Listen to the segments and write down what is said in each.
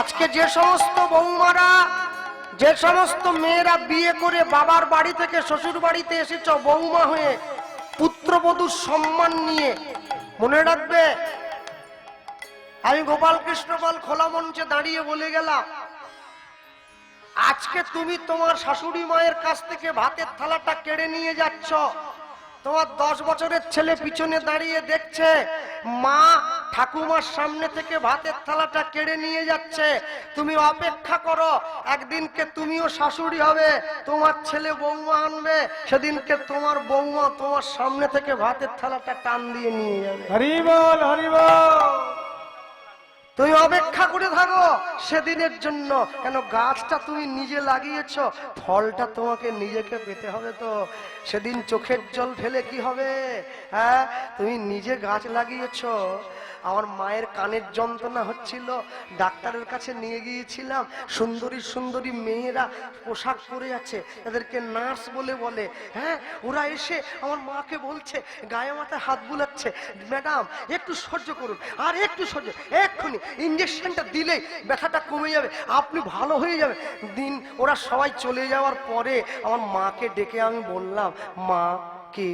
আজকে যে সমস্ত বৌমারা, যে সমস্ত মেয়েরা বিয়ে করে বাবার বাড়ি থেকে শ্বশুর বাড়িতে এসেছ বৌমা হয়ে পুত্রবধূর সম্মান নিয়ে, মনে রাখবে আমি গোপাল কৃষ্ণ পাল খোলা মঞ্চে দাঁড়িয়ে বলে গেলাম, আজকে তুমি তোমার শাশুড়ি মায়ের কাছ থেকে ভাতের থালাটা কেড়ে নিয়ে যাচ্ছ। তোমার 10 বছরের ছেলে পিছনে দাঁড়িয়ে দেখছে মা ঠাকুমার সামনে থেকে ভাতের থালাটা কেড়ে নিয়ে যাচ্ছে। তুমি অপেক্ষা করো, একদিনকে তুমিও শাশুড়ি হবে, তোমার ছেলে বৌমা আনবে, সেদিনকে তোমার বৌমা তোমার সামনে থেকে ভাতের থালাটা টান দিয়ে নিয়ে যাবে। হরি বল হরি বল। তুমি অপেক্ষা করে থাকো সেদিনের জন্য। কেন গাছটা তুমি নিজে লাগিয়েছ, ফলটা তোমাকে নিজেকে পেতে হবে। তো সেদিন চোখের জল ফেলে কি হবে? হ্যাঁ, তুমি নিজে গাছ লাগিয়েছ। আমার মায়ের কানের যন্ত্রণা হচ্ছিল, ডাক্তারের কাছে নিয়ে গিয়েছিলাম। সুন্দরী সুন্দরী মেয়েরা পোশাক পরে আছে, তাদেরকে নার্স বলে বলে। হ্যাঁ, ওরা এসে আমার মাকে বলছে, গায়ে মাথায় হাত বুলাচ্ছে, ম্যাডাম একটু সহ্য করুন, আর একটু সহ্য, এক্ষুনি ইঞ্জেকশনটা দিলেই ব্যথাটা কমে যাবে, আপনি ভালো হয়ে যাবে। দিন ওরা সবাই চলে যাওয়ার পরে আমার মাকে ডেকে আমি বললাম, মা কি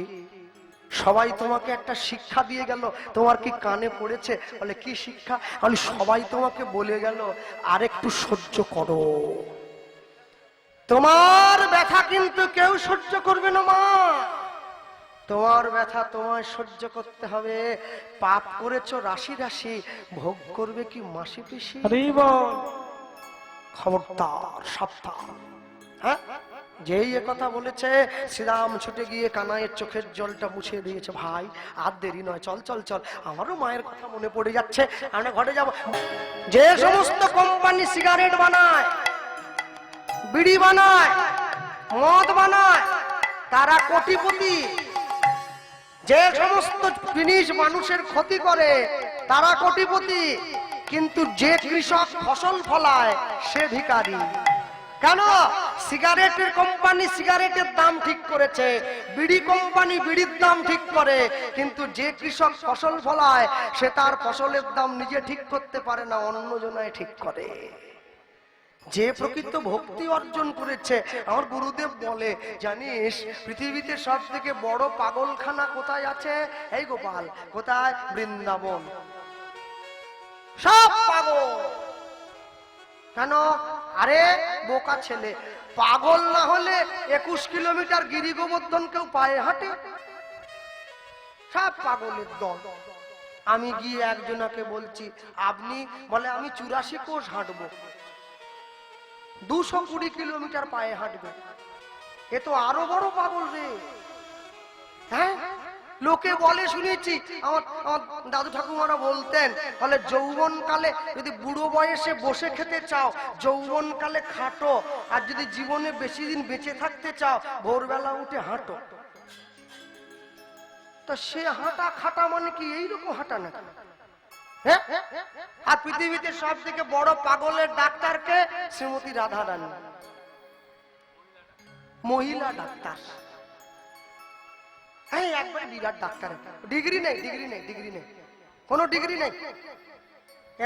সবাই তোমাকে একটা শিক্ষা দিয়ে গেল, তোমার কি কানে পড়েছে? বলে কি শিক্ষা? বলে সবাই তোমাকে বলে গেল আরেকটু সহ্য করো, তোমার ব্যথা কিন্তু কেউ সহ্য করবে না মা, তোমার ব্যথা তোমায় সহ্য করতে হবে। পাপ করেছো রাশি রাশি, ভোগ করবে কি মাসি পিসি। খবরদার, সাবধান। হ্যাঁ, যেই কথা বলেছে শ্রীরাম ছুটে গিয়ে কানাইয়ের চোখের জলটা মুছে দিয়েছে। ভাই আর দেরি নয়, চল চল চল, আমারও মায়ের কথা মনে পড়ে যাচ্ছে, আমরা ঘরে যাব। যে সমস্ত কোম্পানি সিগারেট বানায়, বিড়ি বানায়, মদ বানায়, তারা কোটিপতি। যে সমস্ত জিনিস মানুষের ক্ষতি করে তারা কোটিপতি, কিন্তু যে কৃষক ফসল ফলায় সে ভিখারি। কেন? সিগারেটের কোম্পানি সিগারেটের দাম ঠিক করেছে, বিড়ি কোম্পানি বিড়ির দাম ঠিক করে, কিন্তু যে কৃষক ফসল ফলায় সে তার ফসলের দাম নিজে ঠিক করতে পারে না, অন্যজনায় ঠিক করে। যে প্রকৃত ভক্তি অর্জন করেছে, আমার গুরুদেব বলে, জানিস পৃথিবীতে সব থেকে বড় পাগলখানা কোথায় আছে? এই গোপাল, কোথায়? বৃন্দাবন। সব পাগল। কেন? আরে বোকা ছেলে, পাগল না হলে 21 কিলোমিটার গিরি গোবর্ধন কেউ পায়ে হাঁটে? সব পাগলের দল। আমি গিয়ে একজনাকে বলছি, আপনি? বলে আমি 84 কোষ হাঁটবো, 220 কিলোমিটার পায়ে হাঁটবে। এ তো আরো বড় পাগল রে। হ্যাঁ, লোকে বলে শুনেছি, আমার দাদু ঠাকুমারা বলতেন, বলে যৌবন কালে যদি বুড়ো বয়সে বসে খেতে চাও, যৌবন কালে খাটো, আর যদি জীবনে বেশি দিন বেঁচে থাকতে চাও ভোরবেলা উঠে হাঁটো। তো সে হাঁটা খাটা মানে কি এইরকম হাঁটা না? হ্যাঁ, আর পৃথিবীতে সব থেকে বড় পাগলের ডাক্তারকে? শ্রীমতী রাধা রানী, মহিলা ডাক্তার। হ্যাঁ, একবার বিরাট ডাক্তার, ডিগ্রি নেই, ডিগ্রি নেই, ডিগ্রি নেই, কোনো ডিগ্রি নেই।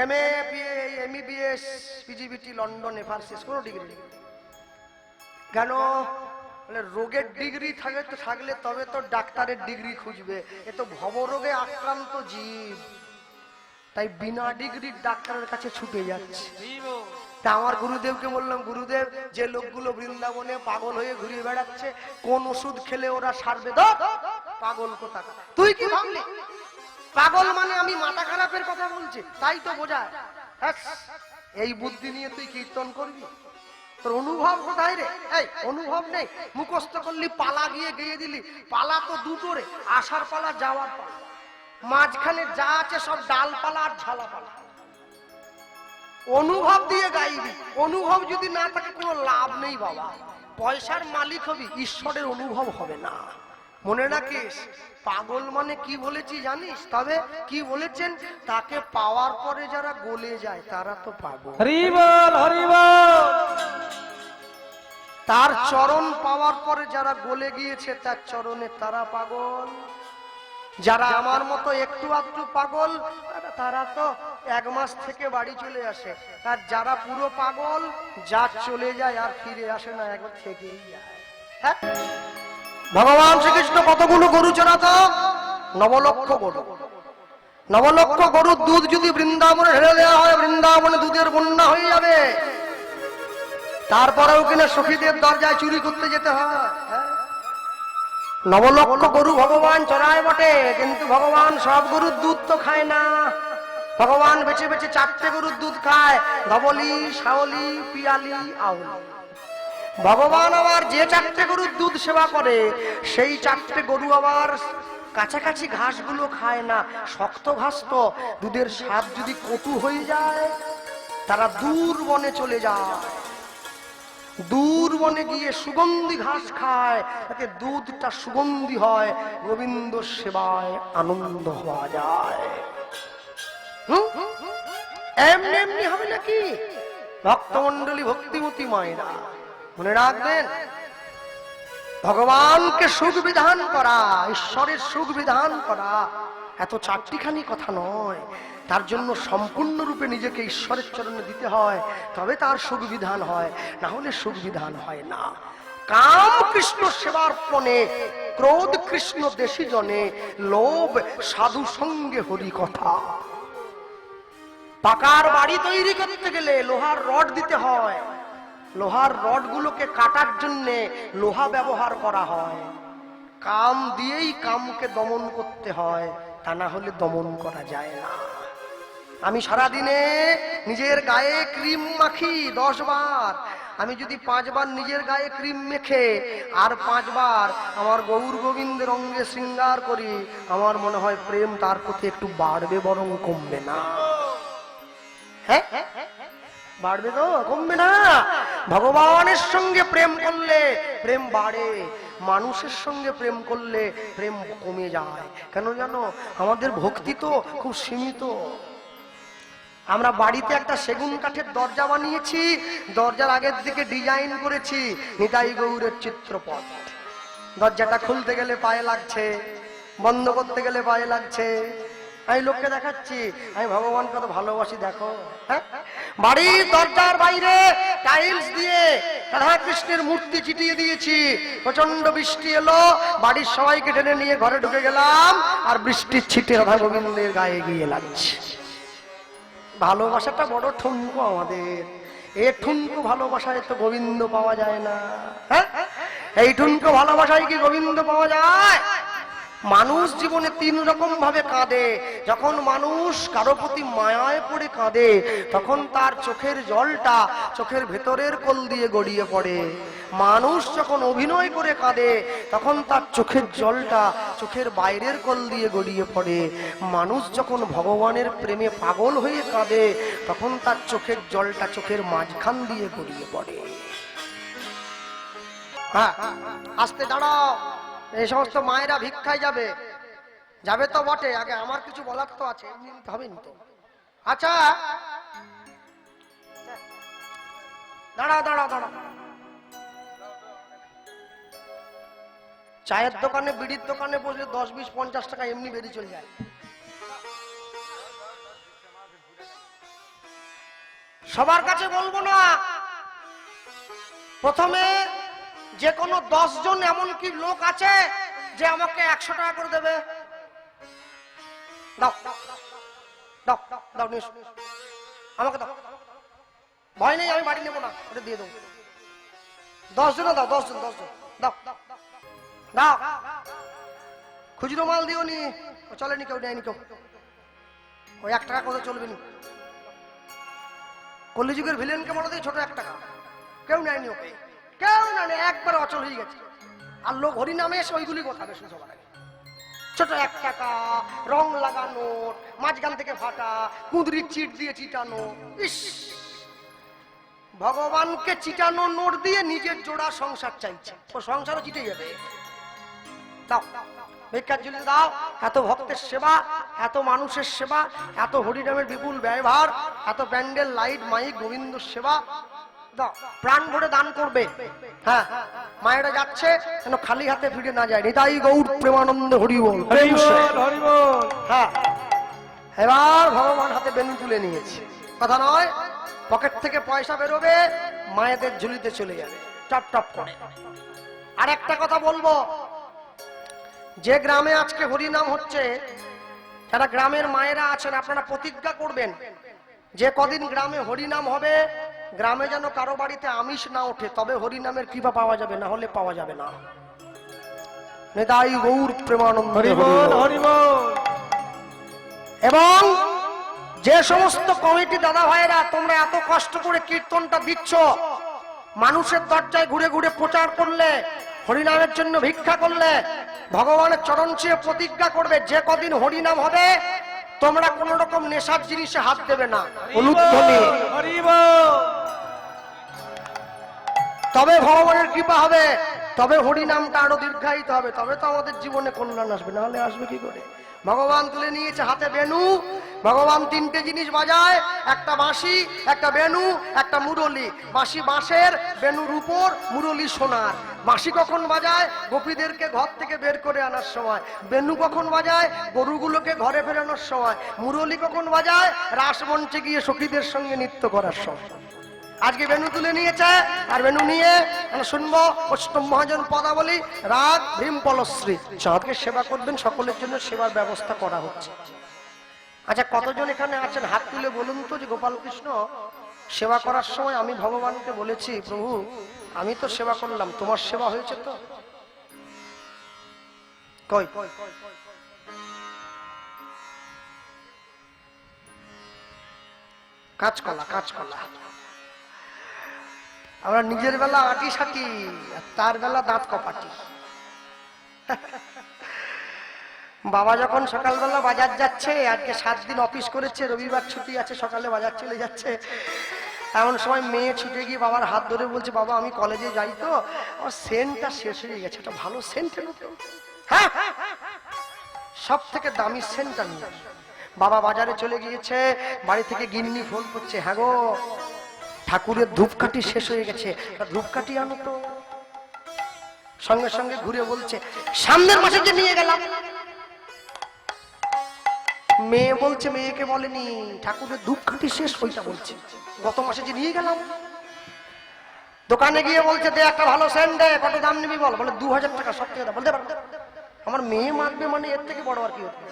MA, BA, MBBS, PGBT, London, overseas, কোনো ডিগ্রি নেই। কেন? রোগের ডিগ্রি থাকলে তবে তো ডাক্তারের ডিগ্রি খুঁজবে। এ তো ভবরোগে আক্রান্ত জীব, তাই বিনা ডিগ্রির ডাক্তারের কাছে ছুটে যাচ্ছে। তা আমার গুরুদেবকে বললাম, গুরুদেব যে লোকগুলো বৃন্দাবনে পাগল হয়ে ঘুরে বেড়াচ্ছে, কোন ওষুধ খেলে ওরা সারবে? পাগল কোথাকা। তুই কি ভাবলি পাগল মানে আমি মাথা খারাপের কথা বলছি? তাই তো বোঝায়। এই বুদ্ধি নিয়ে তুই কীর্তন করবি? তোর অনুভব কোথায় রে? এই অনুভব নেই, মুখস্থ করলি, পালা গিয়ে গেয়ে দিলি। পালা তো দুটো রে, আসার পালা, যাওয়ার পালা। মাঝখানে যা আছে সব ডালপালা আর ঝালাপালা। অনুভব দিয়ে গাইবি, অনুভব যদি না থাকে কোনো লাভ নেই বাবা। পয়সার মালিক হবি, ঈশ্বরের অনুভব হবে না। মনে রাখিস, পাগল মানে কি বলেছি জানিস? তবে কি বলেছেন? তাকে পাওয়ার পরে যারা গলে যায় তারা তো পাগল। হরি বল হরি বল। তার চরণ পাওয়ার পরে যারা গলে গিয়েছে তার চরণে, তারা পাগল। যারা আমার মতো একটু আধটু পাগল তারা তো 1 মাস থেকে বাড়ি চলে আসে, আর যারা পুরো পাগল যা চলে যায় আর ফিরে আসে না, একবার থেকেই যায়। হ্যাঁ, ভগবান শ্রীকৃষ্ণ কতগুলো গরু চড়াতো? 9 লক্ষ গরু। 9 লক্ষ গরুর দুধ যদি বৃন্দাবনে ঢেলে দেওয়া হয়, বৃন্দাবনে দুধের বন্যা হয়ে যাবে। তারপরেও কিনা সখীদের দরজায় চুরি করতে যেতে হয়। 9 লক্ষ গরু ভগবান চড়ায় বটে, কিন্তু ভগবান সব গরুর দুধ তো খায় না। ভগবান বেছে বেছে 4টে গরুর দুধ খায়, ধবলি, শাওলি, পিয়ালি, আউলি। ভগবান আবার যে 4টে গরুর দুধ সেবা করে, সেই 4টে গরু আবার কাছাকাছি ঘাসগুলো খায় না, শক্ত ঘাস তো। দুধের স্বাদ যদি কটু হয়ে যায়, তারা দূর বনে চলে যায়। দূর বনে গিয়ে সুগন্ধি ঘাস খায়, তাতে দুধটা সুগন্ধি হয়, গোবিন্দ সেবায় আনন্দ হওয়া যায়। এমনি এমনি হবে নাকি? ভক্তমন্ডলী, ভক্তিমতী মায়েরা মনে রাখবেন, ভগবানকে সুখ বিধান করা, ঈশ্বরের সুখ বিধান করা এত চারটিখানি কথা নয়। তার জন্য সম্পূর্ণরূপে নিজেকে ঈশ্বরের চরণে দিতে হয়, তবে তার সুখ বিধান হয়, না হলে সুখ বিধান হয় না। কাম কৃষ্ণ সেবার্পণে, ক্রোধ কৃষ্ণ দেশি জনে, লোভ সাধু সঙ্গে হরি কথা। পাকার বাড়ি তৈরি করতে গেলে লোহার রড দিতে হয়, লোহার রডগুলোকে কাটার জন্য লোহা ব্যবহার করা হয়। কাম দিয়েই কামকে দমন করতে হয়, তা না হলে দমন করা যায় না। আমি সারাদিনে নিজের গায়ে ক্রিম মাখি 10 বার, আমি যদি 5 বার নিজের গায়ে ক্রিম মেখে আর 5 বার আমার গৌর গোবিন্দের অঙ্গে শৃঙ্গার করি, আমার মনে হয় প্রেম তার প্রতি একটু বাড়বে, বরং কমবে না। হ্যাঁ, বাড়বে তো, কমবে না। ভগবানের সঙ্গে প্রেম করলে প্রেম বাড়ে, মানুষের সঙ্গে প্রেম করলে প্রেম কমে যায়। কেন জানো? আমাদের ভক্তি তো খুব সীমিত। আমরা বাড়িতে একটা সেগুন কাঠের দরজা বানিয়েছি, দরজার আগের দিকে ডিজাইন করেছি নিতাই গৌরের চিত্রপট। দরজাটা খুলতে গেলে পায়ে লাগছে, বন্ধ করতে গেলে পায়ে লাগছে। আমি লোককে দেখাচ্ছি আমি ভগবান কত ভালোবাসি, দেখো। হ্যাঁ, বাড়ির দরজার বাইরে টাইলস দিয়ে রাধা কৃষ্ণের মূর্তি চিটিয়ে দিয়েছি। প্রচন্ড বৃষ্টি এলো, বাড়ির সবাইকে টেনে নিয়ে ঘরে ঢুকে গেলাম, আর বৃষ্টির ছিটে রাধা গোবিন্দের গায়ে গিয়ে লাগছে। ভালোবাসাটা বড় ঠুনকো আমাদের, এই ঠুনকো ভালোবাসায় তো গোবিন্দ পাওয়া যায় না। হ্যাঁ, এই ঠুনকো ভালোবাসায় কি গোবিন্দ পাওয়া যায়? মানুষ জীবনে 3 রকম ভাবে কাঁদে। যখন মানুষ কারো প্রতি মায়ায় পড়ে কাঁদে, তখন তার চোখের জলটা চোখের ভেতরের কোল দিয়ে গড়িয়ে পড়ে। মানুষ যখন অভিনয় করে কাঁদে, তখন তার চোখের জলটা চোখের বাইরের কোল দিয়ে গড়িয়ে পড়ে। মানুষ যখন ভগবানের প্রেমে পাগল হয়ে কাঁদে, তখন তার চোখের জলটা চোখের মাঝখান দিয়ে গড়িয়ে পড়ে। হ্যাঁ, আস্তে দাঁড়াও। এই সমস্ত মায়েরা ভিক্ষায় যাবে, যাবে তো বটে, আগে আমার কিছু বলার তো আছে, হবে তো। আচ্ছা, দাঁড়াও দাঁড়াও দাঁড়াও। চায়ের দোকানে, বিড়ির দোকানে বসলে 10, 20, 50 টাকা এমনি বেরিয়ে চলে যায়। সবার কাছে বলবো না, প্রথমে যে কোনো 10 জন এমন কি লোক আছে যে আমাকে 100 টাকা করে দেবে? দাও দাও দাও, আমাকে দাও, ভয় নেই, আমি বাড়ি নেবো না, ওটা দিয়ে দেবো। 10 জন দাও, 10 জন দাও দাও। খুচরো মাল দিও নি, চলেনি, কেউ নেয়নি, কেউ ওই 1 টাকা করে চলবে নি। কলিযুগের ভিলেনকে বলো দিই ছোট 1 টাকা, কেউ নেয়নি, ওকে কেউ না, একবার অচল হয়ে গেছে। আর লোক হরি নামে এসে ওইগুলি কথা বেশি সবার আগে। ছোট 1 টাকা, রং লাগানো, মাঝখান থেকে ফাটা, কুঁদরির চিট দিয়ে চিটানো। ইস, ভগবানকে চিটানো নোট দিয়ে নিজের জোড়া সংসার চাইছে, ও সংসারও চিটে যাবে। দাও ভিক্ষার ঝুলি দাও। এত ভক্তের সেবা, এত মানুষের সেবা, এত হরিনামের বিপুল ব্যয়ভার, এত প্যান্ডেল, লাইট, মাইক, গোবিন্দ সেবা, দাও, প্রাণ ভরে দান করবে। হ্যাঁ, মায়েরা যাচ্ছে যেন খালি হাতে ফিরে না যায়। নিতাই গৌর প্রেমানন্দ হরি বল। হরি বল হরি বল। হ্যাঁ, এবার ভগবান হাতে বেনু তুলে নিয়েছে, কথা নয়, পকেট থেকে পয়সা বেরোবে, মায়েদের ঝুলিতে চলে যাবে টপ টপ করে। আর একটা কথা বলবো, যে গ্রামে আজকে হরি নাম হচ্ছে, যারা গ্রামের মায়েরা আছেন আপনারা প্রতিজ্ঞা করবেন যে কদিন গ্রামে হরি নাম হবে, গ্রামে যেন কারো বাড়িতে আমিষ না ওঠে, তবে হরি নামের কৃপা পাওয়া যাবে, না হলে পাওয়া যাবে না। নিতাই গৌর প্রেমানন্দ হরি বল হরি বল। এবং যে সমস্ত কমিটি দাদা ভাইরা তোমরা এত কষ্ট করে কীর্তনটা দিচ্ছ, মানুষের দরজায় ঘুরে ঘুরে প্রচার করলে, হরিনামের জন্য ভিক্ষা করলে, ভগবানের চরণ ছুঁয়ে প্রতিজ্ঞা করবে যে কদিন হরিনাম হবে তোমরা কোন রকম নেশার জিনিসে হাত দেবে না, অনুধ্বনি, হরি বল। তবে ভগবানের কৃপা হবে, তবে হরিনামটা আরো দীর্ঘায়িত হবে, তবে তো আমাদের জীবনে কল্যাণ আসবে, না হলে আসবে কি করে? ভগবান তুলে নিয়েছে হাতে বেনু, ভগবান তিনটে জিনিস বাজায়, একটা বাঁশি, একটা বেনু, একটা মুরলি। বাঁশি বাঁশের, বেনু রূপোর, মুরলি সোনার। বাঁশি কখন বাজায়? গোপীদেরকে ঘর থেকে বের করে আনার সময়। বেনু কখন বাজায়? গরুগুলোকে ঘরে ফেরানোর সময়। মুরলি কখন বাজায়? রাসমঞ্চে গিয়ে সখীদের সঙ্গে নৃত্য করার সময়। আজকে বেনু তুলে নিয়েছে, আর বেনু নিয়ে শুনবো অষ্টম মহাজন পদাবলী, রাগ ভীম পলশ্রী। চাঁদকে সেবা করবেন, সকলের জন্য সেবার ব্যবস্থা করা হচ্ছে। আচ্ছা, কতজন এখানে আছেন হাত তুলে বলুন তো, যে গোপাল কৃষ্ণ সেবা করার সময় আমি ভগবানকে বলেছি, প্রভু আমি তো সেবা করলাম, তোমার সেবা হয়েছে তো? কই কাঁচকলা, কাঁচকলা। আমরা নিজের বেলা আটি সাটি, তার বেলা দাঁত কপাটি। বাবা যখন সকালবেলা বাজার যাচ্ছে, আজকে 7 দিন অফিস করেছে, রবিবার ছুটি আছে, সকালে বাজার চলে যাচ্ছে, এমন সময় মেয়ে ছুটে গিয়ে বাবার হাত ধরে বলছে, বাবা আমি কলেজে যাই তো, আমার সেন্টটা শেষ হয়ে গেছে, একটা ভালো সেন্ট এলো তো। হ্যাঁ, সব থেকে দামি সেন্টটা নিয়ে বাবা বাজারে চলে গিয়েছে। বাড়ি থেকে গিন্নি ফোন করছে, হ্যাঁ গো ঠাকুরের ধূপকাঠি শেষ হয়ে গেছে, ধূপকাঠি আনো তো। সঙ্গে সঙ্গে ঘুরে বলছে, সামনের মাসে যে নিয়ে গেলাম। মেয়ে বলছে, মেয়েকে বলেনি ঠাকুরের ধূপকাঠি শেষ, ওইটা বলছে গত মাসে যে নিয়ে গেলাম। দোকানে গিয়ে বলছে, দে একটা ভালো সেন্ট দে, কত দাম নিবি বল? বলে 2000 টাকা। সব থেকে বলতে পারবে, আমার মেয়ে মাগবে মানে এর থেকে বড় আর কি হতো।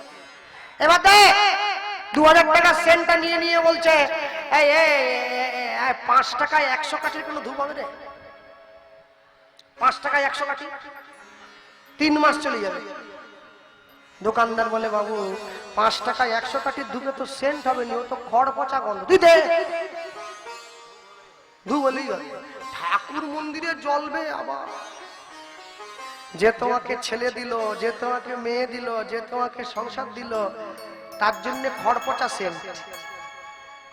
এবার দে 2000 টাকার সেন্টটা নিয়ে নিয়ে বলছে, এই 5 টাকায় 100 কাঠির কোনো ধূপ হবে রে? 5 টাকায় 100 কাঠি, 3 মাস চলে যাবে। দোকানদার বলে, বাবু 5 টাকায় 100 কাঠির ধূপে তো সেন্ট হবে নি, ও তো খড় পচা গন্ধ, তুই দে। ধূপ বলেই ঠাকুর মন্দিরে জ্বলবে। আবার যে তোমাকে ছেলে দিল, যে তোমাকে মেয়ে দিল, যে তোমাকে সংসার দিল, তার জন্য খড় পচা সেন্ট।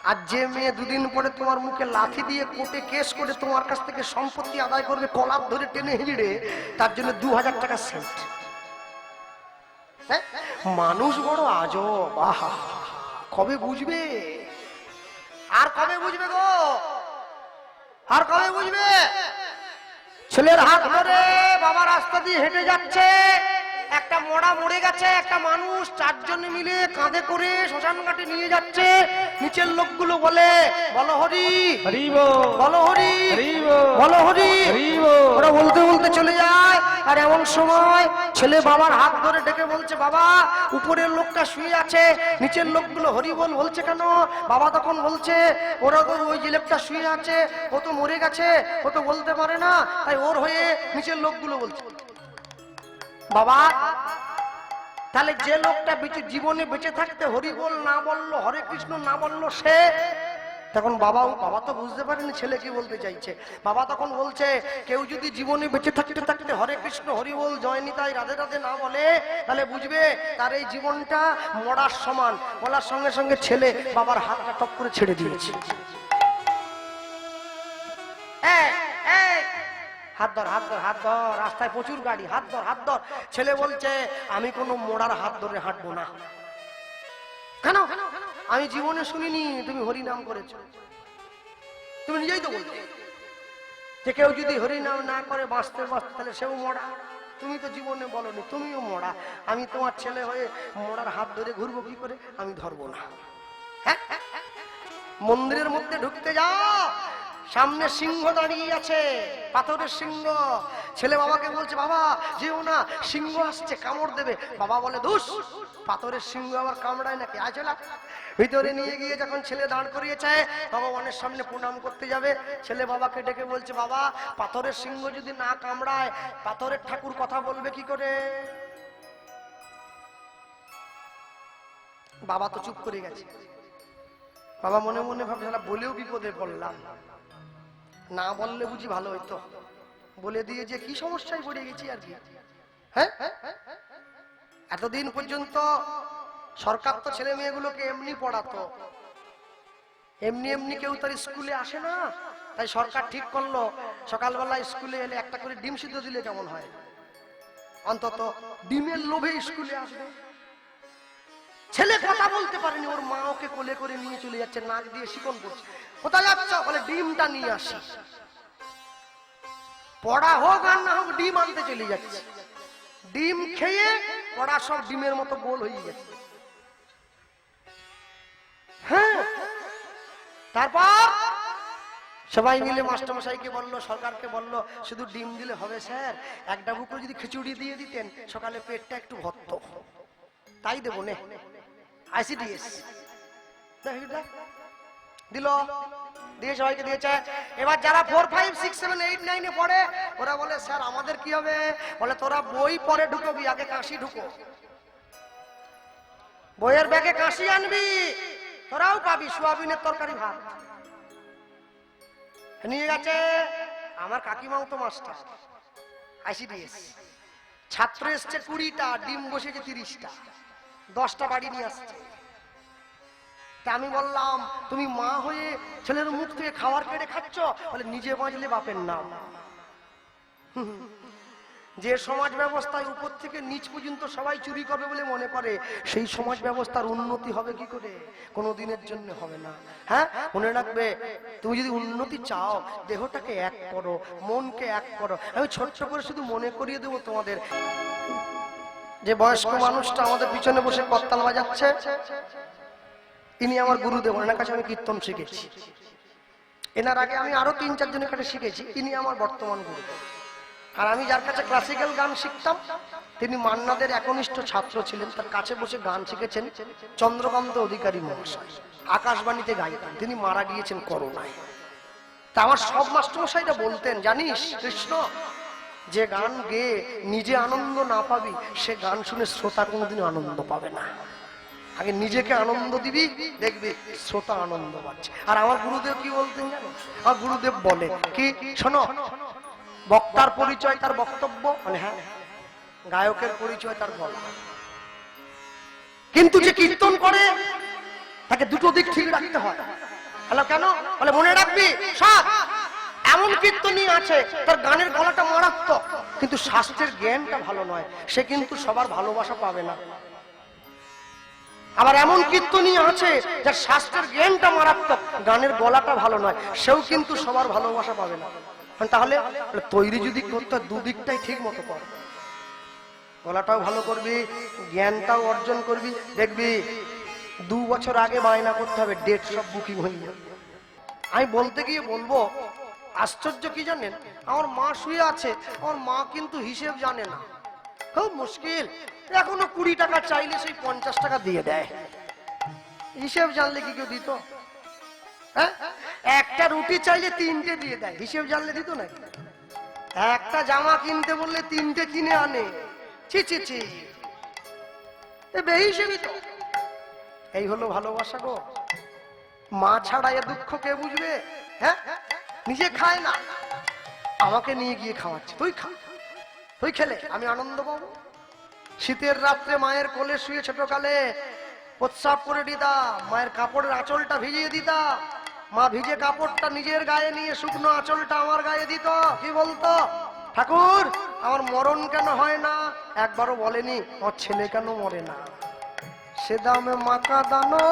আর যে মেয়ে 2 দিন পরে তোমার মুখে লাথি দিয়ে কোর্টে কেস করে তোমার কাছ থেকে সম্পত্তি আদায় করবে, কলাপ ধরে টেনে হিঁড়ে, তার জন্য 2000 টাকা সেন্ট। মানুষ বড় আজব, আহা কবে বুঝবে, আর কবে বুঝবে গো, আর কবে বুঝবে? ছেলের হাত ধরে বাবা রাস্তা দিয়ে হেঁটে যাচ্ছে, একটা মোড়া মরে গেছে, একটা মানুষ 4 জন মিলে কাঁধে করে শ্মশান ঘাটে নিয়ে যাচ্ছে। নিচের লোকগুলো বলে, বলো হরি হরি বল, বলো হরি হরি বল, বলো হরি। হরি বল। ওরা বলতে বলতে চলে যায়। আর এমন সময় ছেলে বাবার হাত ধরে ডেকে বলছে, বাবা উপরের লোকটা শুয়ে আছে, নিচের লোকগুলো হরি বল বলছে কেন? বাবা তখন বলছে, ওরা তো ওই যে লোকটা শুয়ে আছে, ও তো মরে গেছে, ও তো বলতে পারে না, তাই ওর হয়ে নিচের লোকগুলো বলছে। বাবা তাহলে যে লোকটা জীবনে বেঁচে থাকতে হরি বল না বললো, হরে কৃষ্ণ না বললো, সে তখন বাবা তো বুঝতে পারেনি ছেলে কি বলতে চাইছে। বাবা তখন বলছে, কেউ যদি জীবনে বেঁচে থাকতে থাকতে হরে কৃষ্ণ হরি বল জয় নিতাই রাধে রাধে না বলে, তাহলে বুঝবে তার এই জীবনটা মরার সমান। বলার সঙ্গে সঙ্গে ছেলে বাবার হাতটা টপ করে ছেড়ে দিয়েছে। হাত ধর, হাত ধর, হাত ধর, রাস্তায় প্রচুর গাড়ি, হাত ধর, হাত ধর। ছেলে বলছে, আমি কোনো মোড়ার হাত ধরে হাঁটবো না। কেন? আমি জীবনে শুনিনি তুমি হরি নাম করেছো, তুমি নিজেই তো বলছো। যে কেউ যদি হরিনাম না করে বাঁচতে বাঁচতে তাহলে সেও মরা। তুমি তো জীবনে বলনি, তুমিও মরা। আমি তোমার ছেলে হয়ে মরার হাত ধরে ঘুরবো কি করে? আমি ধরবো না। হ্যাঁ, মন্দিরের মধ্যে ঢুকতে যাও, সামনে সিংহ দাঁড়িয়ে আছে, পাথরের সিংহ। ছেলে বাবাকে বলছে, বাবা যেও না, সিংহ আসছে, কামড় দেবে। বাবা বলে, ধুস, পাথরের সিংহ আবার কামড়ায় নাকি, আয় চলা। ভিতরে নিয়ে গিয়ে যখন ছেলে দাঁড় করিয়েছে, ভগবানের সামনে প্রণাম করতে যাবে, ছেলে বাবাকে ডেকে বলছে, বাবা পাথরের সিংহ যদি না কামড়ায়, পাথরের ঠাকুর কথা বলবে কি করে? বাবা তো চুপ করে গেছে। বাবা মনে মনে ভাবছে, বলেও বিপদে পড়লাম, না বললে বুঝি ভালো হইতো, বলে দিয়ে যে কি সমস্যায় পড়ে গেছি আর কি। হ্যাঁ, এতদিন পর্যন্ত সরকার তো ছেলে মেয়েগুলোকে এমনি পড়াতো, এমনি এমনি কেউ তার স্কুলে আসে না। তাই সরকার ঠিক করলো, সকালবেলা স্কুলে এলে একটা করে ডিম সিদ্ধ দিলে কেমন হয়, অন্তত ডিমের লোভে স্কুলে আসবে। ছেলে কথা বলতে পারেনি, ওর মা ওকে কোলে করে নিয়ে চলে যাচ্ছে, নাক দিয়ে শিকন করছে। কোথায় যাচ্ছ? বলে ডিমটা নিয়ে আসি। পড়া হোক আর না হোক ডিম আনতে চলে যাচ্ছে। ডিম খেয়ে পড়া সব ডিমের মতো গোল হয়ে গেছে। হ্যাঁ, তারপর সবাই মিলে মাস্টারমশাইকে বললো, সরকারকে বললো, শুধু ডিম দিলে হবে স্যার, এক ডাবু করে যদি খিচুড়ি দিয়ে দিতেন, সকালে পেটটা একটু ভরত। তাই দেবো নে, আইসিডিএস দিল, দিয়ে সবাইকে দিয়েছে। এবার যারা 4, 5, 6, 7, 8, 9 পড়ে, ওরা বলে, স্যার আমাদের কি হবে? বলে, তোরা বই পরে ঢুকবি, আগে কাশি ঢুকো, বইয়ের ব্যাগে কাশি আনবি, তোরাও পাবি সোয়াবিনের তরকারি ভাত। নিয়ে গেছে আমার কাকিমাও তো মাস্টার, আইসিডিএস। ছাত্র এসছে 20টা, ডিম বসেছে 30টা, 10টা বাড়ি নিয়ে আসছে। তা আমি বললাম, তুমি মা হয়ে ছেলের মুখ থেকে খাবার কেড়ে খাচ্ছ? বলে, নিজে বাঁচলে বাপের নাম। যে সমাজ ব্যবস্থায় উপর থেকে নিচ পর্যন্ত সবাই চুরি করবে বলে মনে করে, সেই সমাজ ব্যবস্থার উন্নতি হবে কি করে? কোনো দিনের জন্য হবে না। হ্যাঁ, মনে রাখবে, তুমি যদি উন্নতি চাও, দেহটাকে এক করো, মনকে এক করো। আমি ছোট্ট করে শুধু মনে করিয়ে দেবো তোমাদের, যে বয়স্ক মানুষটা আমাদের পিছনে বসে করতাল বাজাচ্ছে, ইনি আমার গুরুদেব। এনার কাছে আমি কীর্তন শিখেছি। এনার আগে আমি আরো 3-4 জনের কাছে শিখেছি। ইনি আমার বর্তমান গুরুদেব। আর আমি যার কাছে ক্লাসিক্যাল গান শিখতাম, তিনি মান্নাদের একনিষ্ঠ ছাত্র ছিলেন। তার কাছে বসে গান শিখেছেন চন্দ্রকান্ত অধিকারী মহাশয়, আকাশবাণীতে গাইতেন। তিনি মারা গিয়েছেন করোনায়। তা আমার সব মাস্টারমশাইরা বলতেন, জানিস কৃষ্ণ, যে গান গেয়ে নিজে আনন্দ না পাবি, সে গান শুনে শ্রোতা কোনোদিন আনন্দ পাবে না। আগে নিজেকে আনন্দ দিবি, দেখবি শ্রোতা আনন্দ পাচ্ছে। আর আমার গুরুদেব কি বলতেন জানো? আমার গুরুদেব বলে কি, শোনো, বক্তার পরিচয় তার বক্তব্য, মানে হ্যাঁ, গায়কের পরিচয় তার গলা। কিন্তু যে কীর্তন করে তাকে দুটো দিক ঠিক রাখতে হয়। হ্যালো, কেন? বলে, মনে রাখবি, সব এমন কীর্তনী আছে তার গানের গলাটা মারাত্মক, কিন্তু শাস্ত্রের জ্ঞানটা ভালো নয়, সে কিন্তু সবার ভালোবাসা পাবে না। আবার এমন কীর্তনী আছে যার শাস্ত্রের জ্ঞানটা মারাত্মক, গানের গলাটা ভালো নয়, সেও কিন্তু সবার ভালোবাসা পাবে না। তাহলে তৈরি যদি করতে, দুদিকটাই ঠিক মতো কর, গলাটাও ভালো করবি, জ্ঞানটাও অর্জন করবি, দেখবি 2 বছর আগে বায়না করতে হবে, ডেট সব বুকিং হয়ে যাবে। আমি বলতে গিয়ে বলবো, আশ্চর্য কি জানেন, আমার মা শুয়ে আছে, আমার মা কিন্তু হিসেব জানে না, খুব মুশকিল। এখনো 20 টাকা চাইলে সেই 50 টাকা দিয়ে দেয়। হিসেব জানলে কি কেউ দিত? হ্যাঁ, একটা রুটি চাইলে 3টে দিয়ে দেয়, হিসেব জানলে দিত না? একটা জামা কিনতে বললে 3টে কিনে আনে, ছি ছি ছি, বেহিসেবি তো। এই হলো ভালোবাসা গো। মা ছাড়া এ দুঃখ কে বুঝবে? হ্যাঁ, নিজে খায় না, আমাকে নিয়ে গিয়ে খাওয়াচ্ছে, তুই খা, তুই খেলে আমি আনন্দ পাবো। শীতের রাত্রে মায়ের কোলে শুয়ে ছোটকালে প্রস্রাব করে দিতাম, মায়ের কাপড়ের আঁচলটা ভিজিয়ে দিতাম, মা ভিজে কাপড়টা নিজের গায়ে নিয়ে শুকনো আঁচলটা আমার গায়ে দিত। কি বলতো, ঠাকুর আমার মরণ কেন হয় না? একবারও বলেনি আমার ছেলে কেন মরে না। সে দামে মাকা দানো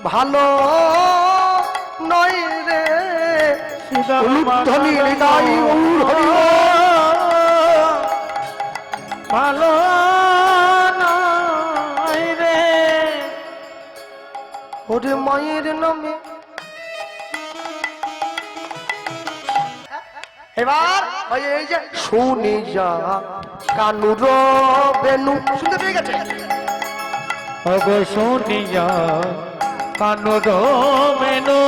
ভালো নয় রে সীতার উলুধ্বনি বাগান হৃদয় গৌর হরি বল। ভালো নয় রে। ওরে মায়ের নামে এবার ওই এই যে শুনি যা কানুর বেনু শুনতে পেয়ে গেছে অগো শুনিয়া কানুর মেনু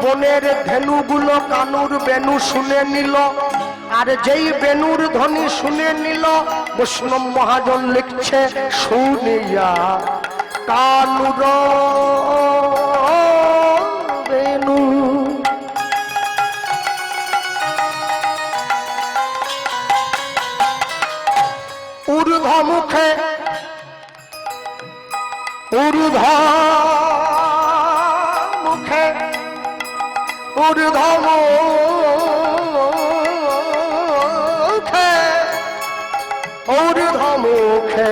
বনের ধেনুগুলো কানুর বেনু শুনে নিল আর যেই বেনুর ধ্বনি শুনে নিল বৈষ্ণব মহাজন লিখছে শুনিয়া কানুর বেনু ঊর্ধ্ব মুখে ঊর্ধ্ব মুখে ঊর্ধ্ব মুখে ঊর্ধ্ব মুখে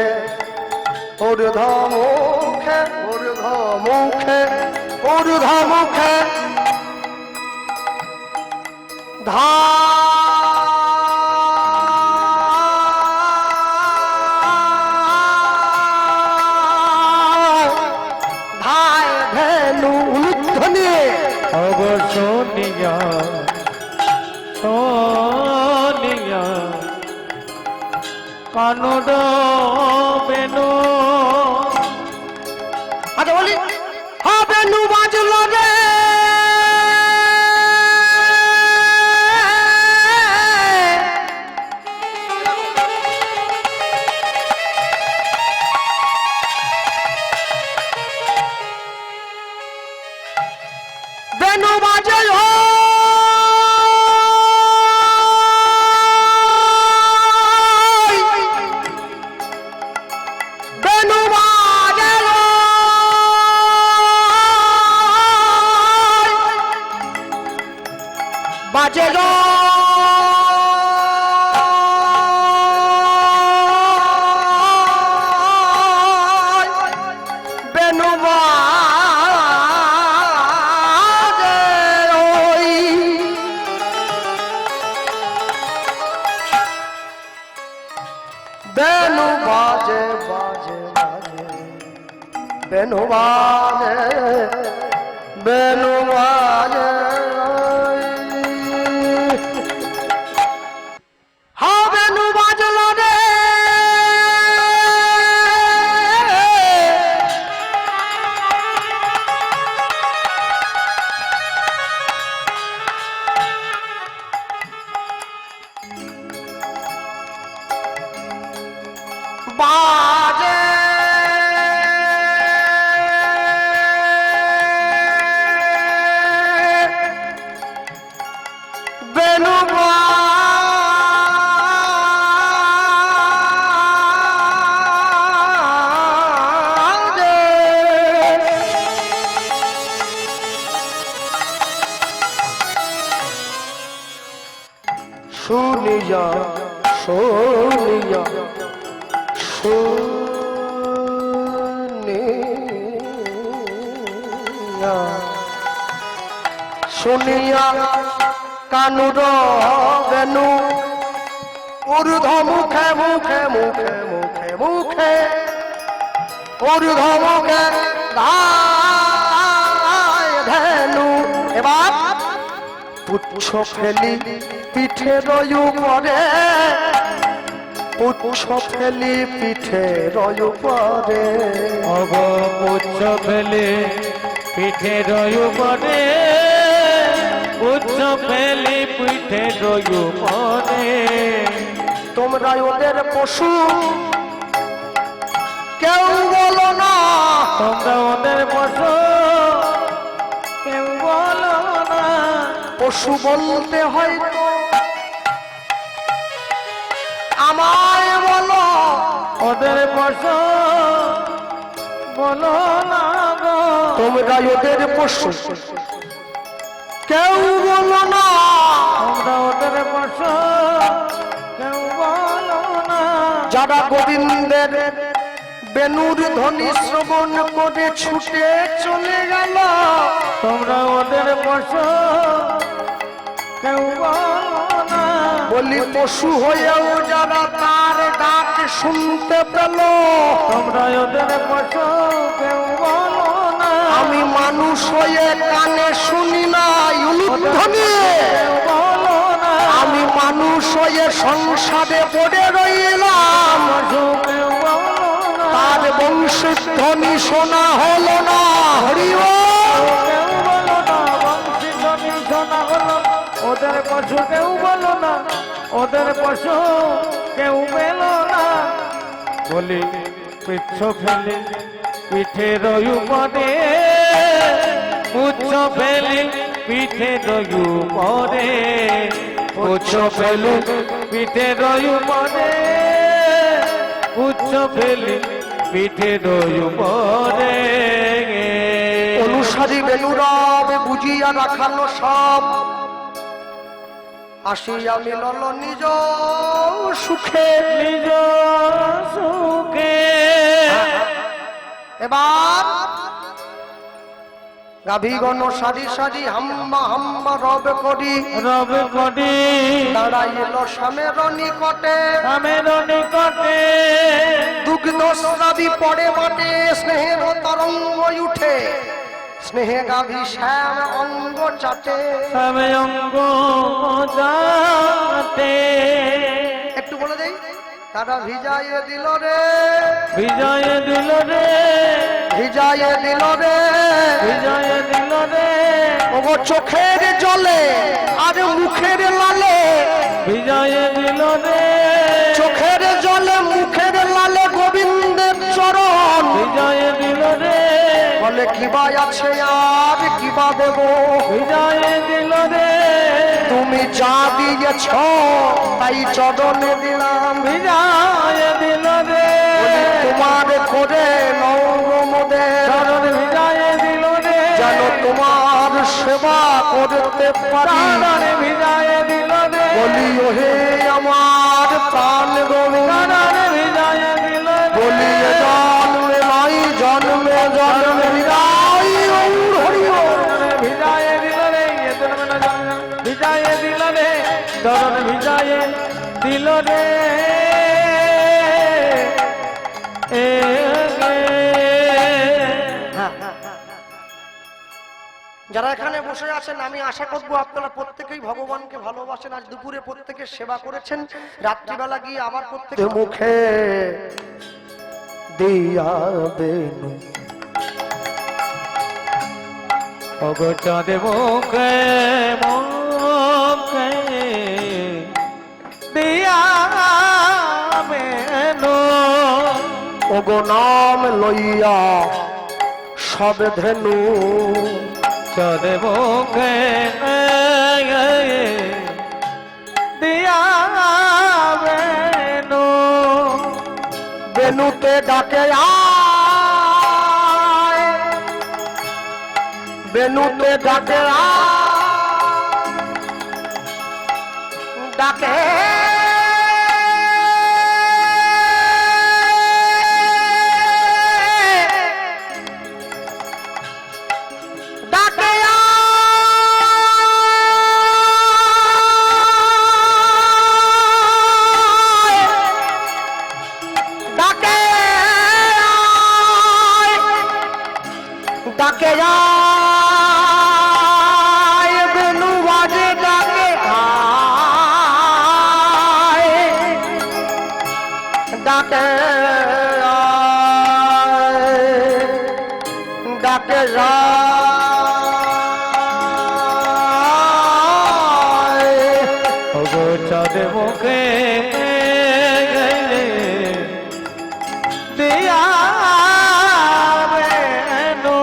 ঊর্ধ্ব মুখে ঊর্ধ্ব মুখে ঊর্ধ্ব মুখে ধায় ধেনু উলুধ্বনি অগো শুনিয়া শুনিয়া কানুর বেনু আচ্ছা বলি হবে নু বাজল রে বেনু বাজল বেনু বাজল বাজল বেনু বেনু বাজে বাজে বাজে বেনু বাজে বেনু বাজে হা বেনু বাজল রে বাজে বেনু বাজে শুনিয়া শুনিয়া শুনিয়া শুনিয়া কানুর বেনু ঊর্ধ্ব মুখে মুখে মুখে মুখে মুখে ঊর্ধ্ব মুখে ধায় ধেনু এবার পুচ্ছ ফেলি পিঠে রয়ু করে পুচ্ছ ফেলি পিঠে রয়ু করে অগো পুচ্ছ ফেলে পিঠে রয়ু পরে পুচ্ছ ফেলে পিঠে রয়ু পরে তোমরা ওদের পশু কেউ বলো না তোমরা ওদের পশু কেউ বলো না পশু বলতে হয়তো আমায় বলো ওদের পশু বলো না গো তোমরা ওদের পশু কেউ বলো না তোমরা ওদের পশু কেউ বলো না যারা গোবিন্দের বেনুর ধ্বনি শ্রবণ করে ছুটে চলে গেল তোমরা ওদের পশু কেউ বলো না বলি পশু হয়েও যারা তার ডাক শুনতে পেল, তোমরা ওদের পশু কেউ বলো না আমি মানুষ হয়ে কানে শুনি না উলুধ্বনি, কেউ বলো না আমি মানুষ হয়ে সংসারে পড়ে রইলাম, পশু কেউ বলো না তার বংশধ্বনি শোনা হলো না। হরিও কেউ বলো না বংশীধ্বনি শোনা হলো না। ওদের পশু কেউ বলো না, ওদের পশু কেউ পেলো না। বলি পিচ্ছ ফেলি পিঠের উপরে, উচ্চ ফেলি পিঠের উপরে, উচ্চ ফেলি পিঠের উপরে, উচ্চ ফেলি পিঠের উপরে। অনুসারী বেনুরব বুঝিয়া রাখালো সব, আসিয়া মিলল নিজ সুখে। নিজ সুখে এবার গাভীগণ সারি সারি হাম্মা হাম্মা রব করি, রব করি দাঁড়াইল স্বামের নিকটে, আমের নিকটে দুগ্ধ স্রাবি পড়ে বাটে, স্নেহের তরঙ্গ উঠে, স্নেহে গাভী শ্যাম অঙ্গ চাটে। সবে অঙ্গ যাতে একটু বলে দেই, তারা ভিজাইয়ে দিল রে, বিজয় দিল রে, ভিজাইয়ে দিল রে, বিজয় দিল রে, ওগো চোখের জলে আর মুখের লালে, বিজয় দিল রে, চোখের জলে মুখের লালে গোবিন্দের চরণ, বিজয় দিল রে, বলে কিবা আছে আর কিবা দেব, বিজয় দিল রে, তুমি যা দিয়েছ তাই চরণে দিলাম, বিজয় দিল রে, তোমার করে নৌমদের, চরণ বিজয় দিল রে, যেন তোমার সেবা করতে পারি, চরণ বিজয় দিল রে, বলি ওহে আমার প্রাণ গোবিন্দ, চরণ বিজয় দিল রে, বলি এ জন্মে নাই জন্মে জন্মে বিদায় হরি বল। বিজয় দিল রে, বিজয় দিল রে, চরণ বিজয় দিল রে। যারা এখানে বসে আছেন আমি আশা করবো আপনারা প্রত্যেকেই ভগবানকে ভালোবাসেন। আজ দুপুরে প্রত্যেকে সেবা করেছেন, রাত্রিবেলা গিয়ে আবার প্রত্যেকে মুখে দিয়াবেন অগচাঁদে মুখে মুখে দিয়া মেনো, ওগো নাম লইয়া সব ধেনু, চাঁদে মুখে দিয়া মেনো, বেনুতে ডাকে আয়, বেনুতে ডাকে ডাকে ডাকে ডাকে ডাকে বেনু বাজে ডাকে ডাকে ডাকে অগচাঁদে মুখে দিয়া মেনো,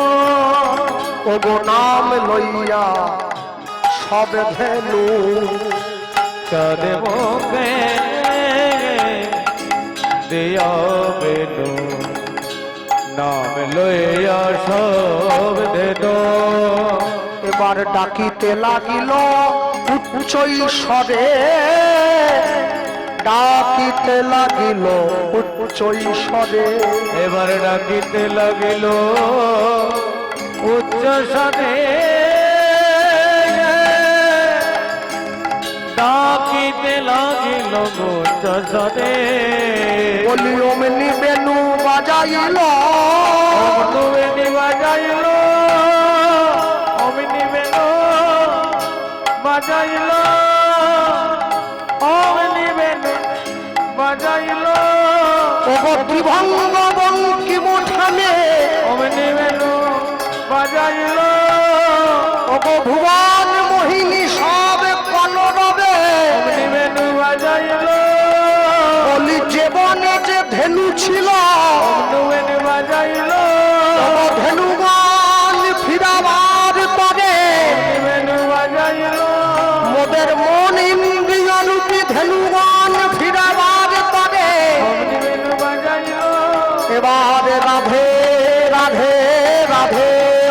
ওগো নাম লইয়া সব ধেনু, চাঁদে মুখে দিয়া মেনো, নাম লইয়া সব দেনো। এবার ডাকিতে লাগিল উচ্চই স্বরে, ডাকিতে লাগিল উচ্চই স্বরে, এবার ডাকিতে লাগিল উচ্চ স্বরে, ডাকিতে লাগিল গুঞ্জ সদে বলি অমনি বেনু বাজাইল বেনি বাজাইল অমনি বেনু বাজাইল অমনি বেনু বাজাইল ওগো ত্রিভঙ্গ বঙ্কিম ঠানে অমনি বেনু বাজাইল ওগো ভুবন মোহিনী সব কলরবে অমনি বেনু বাজাইল বলি জীবনে যে ধেনু ছিল অমনি বেনু বাজাইল ওগো ধেনুগান ফিরাবার পরে অমনি বেনু বাজাইল মোদের মন ইন্দ্রিয় রূপী ধেনুগান ফিরাবার পরে অমনি বেনু বাজাইল এবার রাধে রাধে রাধে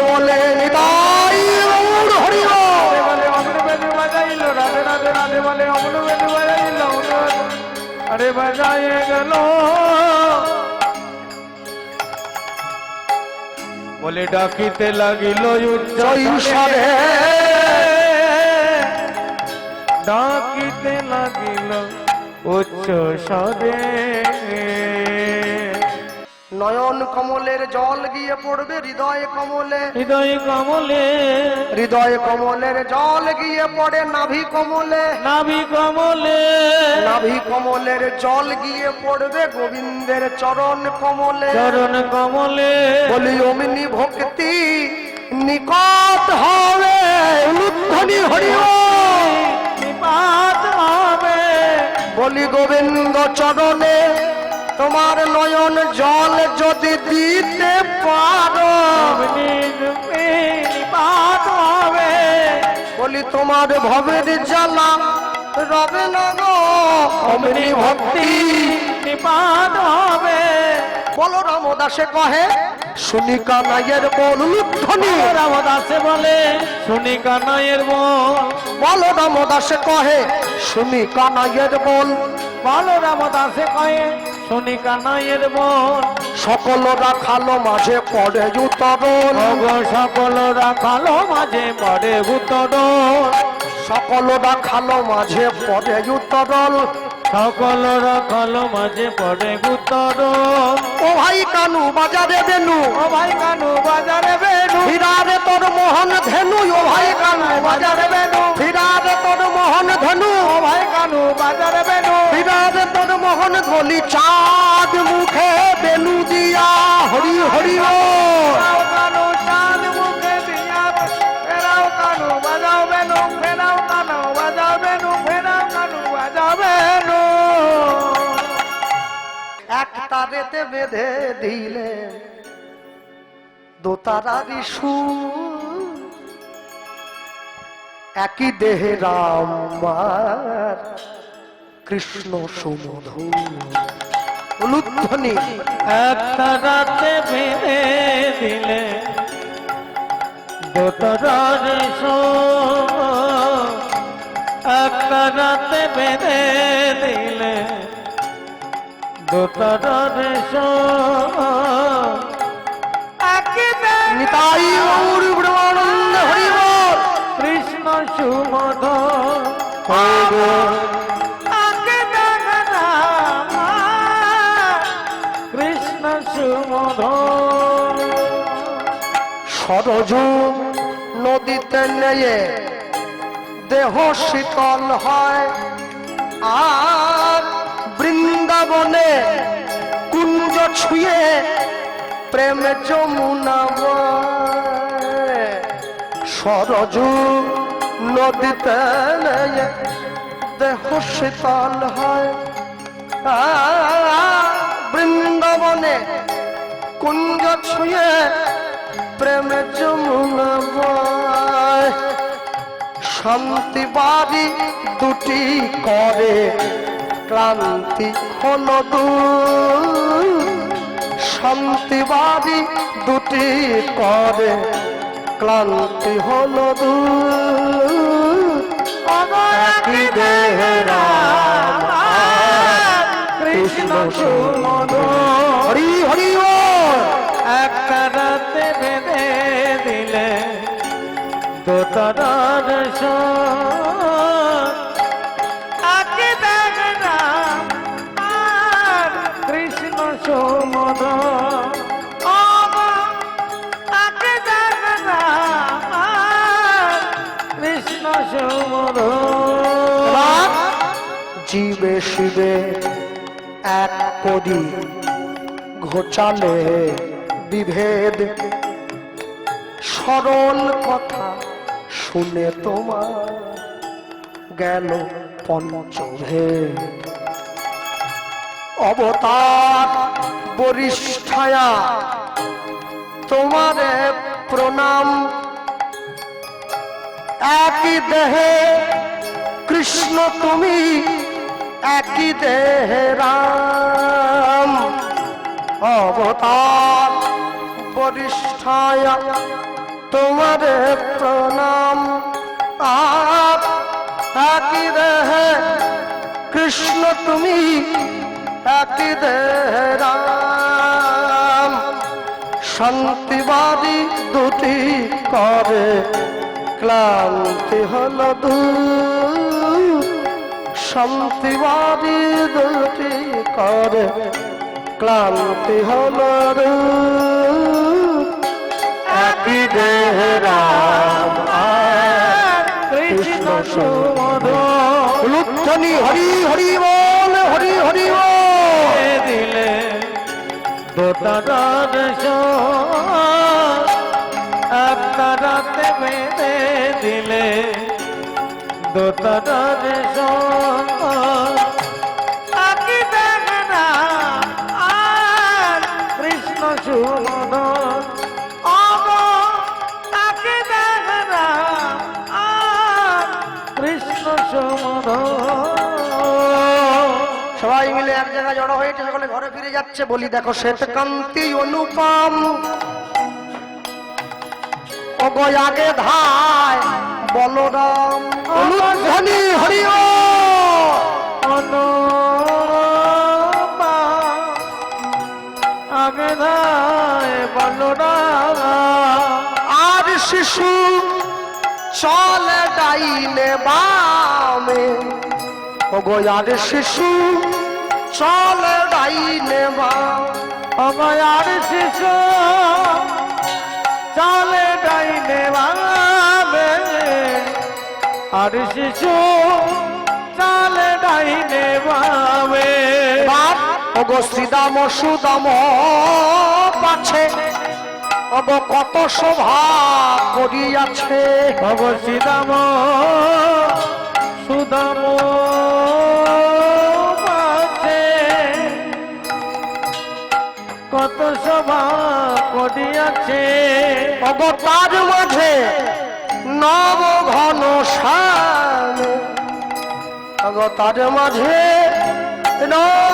বলে নিতাই গৌর হরি বল। বলে অমনি বেনু বাজাইল রাধে রাধে রাধে বলে অমনি বেনু বাজাইল আরে বাজায়ে গেল বলে ডাকিতে লাগিল উচ্চ জয় ডাকিতে লাগিল উচ্চ স্বরে নয়ন কমলের জল গিয়ে পড়বে হৃদয় কমলে হৃদয় কমলে হৃদয় কমলের জল গিয়ে পড়ে নাভি কমলে নাভি কমলে নাভি কমলের জল গিয়ে পড়বে গোবিন্দের চরণ কমলে চরণ কমলে বলি অমিনি ভক্তি নিকট হবে উলুধ্বনি হরি বল। নিপাত হবে বলি গোবিন্দ চরণে তোমার নয়ন জল যদি দিতে পারো নিপাত হবে বলি তোমার ভবের জ্বালা রবে না গো অমনি ভক্তি নিপাত হবে বলো রামদাসে কহে শুনি কানাইয়ের বল উলুধ্বনি রামদাসে বলে শুনি কানাইয়ের বল বলো রামদাসে কহে শুনি কানাইয়ের বল বলো রামদাসে কয়ে শুনি কানাইয়ের বল সকল রাখালো মাঝে পড়ে উতরণ ভগ সকল রাখালো মাঝে পড়ে উত্তর সকল রাখালো মাঝে পড়ে উতরণ সকল রাখালো মাঝে পড়ে উত্তর ও ভাই কানু বাজারে বেনু ও ভাই কানু বাজারে বেনু ফিরারে তোর মোহন ধেনু ও ভাই কানু বাজারে বেনু ফিরারে তোর মোহন ধেনু ও ভাই কানু বাজারে বেনু ফিরারে তোর মোহন ধলি চাঁদ মুখে বেনু দিয়া হরি হরি ও ফেরাও কানু চাঁদ মুখে দিয়া ফেরাও কানু বাজাও বেনু ফেরাও কানু বাজাও বেনু ফেরাও কানু বাজাও বেনু এক তারেতে বেঁধে দিলে দোতারারি সুর একই দেহে রাম আর কৃষ্ণ সুমধুর উলুধ্বনি একটা রাতে বেঁধে দিলে দোতরার একটা রাতে বেঁধে দিলে দোতরার নিতাই গৌর ব্রহ্মানন্দ হরি বল। কৃষ্ণ সুমধ কৃষ্ণ সুমধ সরজু নদীতে নেয়ে দেহ শীতল হয় আর বৃন্দাবনে কুঞ্জ ছুঁয়ে প্রেম যমুনা বয়। সরজু নদীতে নেয়ে দেহ শীতল হয় আর বৃন্দাবনে কুঞ্জ ছুঁয়ে প্রেম যমুনা বয়। শান্তি বাড়ি দুটি করে ক্লান্তি হলো দূর শান্তি বাড়ি দুটি করে ক্লান্তি হলো দূর একই দেহে রাম আর কৃষ্ণ সুমধুর হরি হরি বল। একটা রাতে বেঁধে দিলে দোতরার জীবে শিবে এক করি ঘোচালে বিভেদ, সরল কথা শুনে তোমার গেল পঞ্চভেদ। অবতার বরিষ্ঠায়া তোমারে প্রণাম, একই দেহে কৃষ্ণ তুমি একই দেহে রাম। অবতার বরিষ্ঠায়া তোমারে প্রণাম, আর একই দেহে কৃষ্ণ তুমি একই দেহে রাম। শান্তিবাদী দুটি করে ক্লান্তি হল দূর, শান্তিবাদী দুটি করে ক্লান্তি হল দূর। একই দেহে রাম আর কৃষ্ণ সুমধুর। লুণ্ঠনী হরি হরি বল, হরি হরি বল। দিলে দোতারার একটা রাতে বেঁধে দিলে দোতারার আকি দেখে না আর কৃষ্ণ সুমধুর। আকি দেখে না আর কৃষ্ণ সুমধুর। সবাই মিলে এক জায়গায় জড়ো হয়েছে, সকলে ঘরে ফিরে যাচ্ছে। বলি দেখো শ্বেত কান্তি অনুপম, ওগো আগে ধায় বলরাম। অনুধ্বনি হরি আগে ধায় বলরাম। আর শিশু চলে ডাইনে বামে, ওগো আর শিশু চলে ডাইনে বামে। অময়ার শিশু চলে ডাইনে বামে, আর শিশু চলে ডাইনে বামে। বাপ ওগো শ্রীদাম সুদাম পাছে, ওগো কত শোভা করিয়াছে। ওগো শ্রীদাম সুদাম পাছে, কত শোভা করিয়াছে। ওগো তার মাঝে নব ঘন শ্যাম, ওগো তার মাঝে নব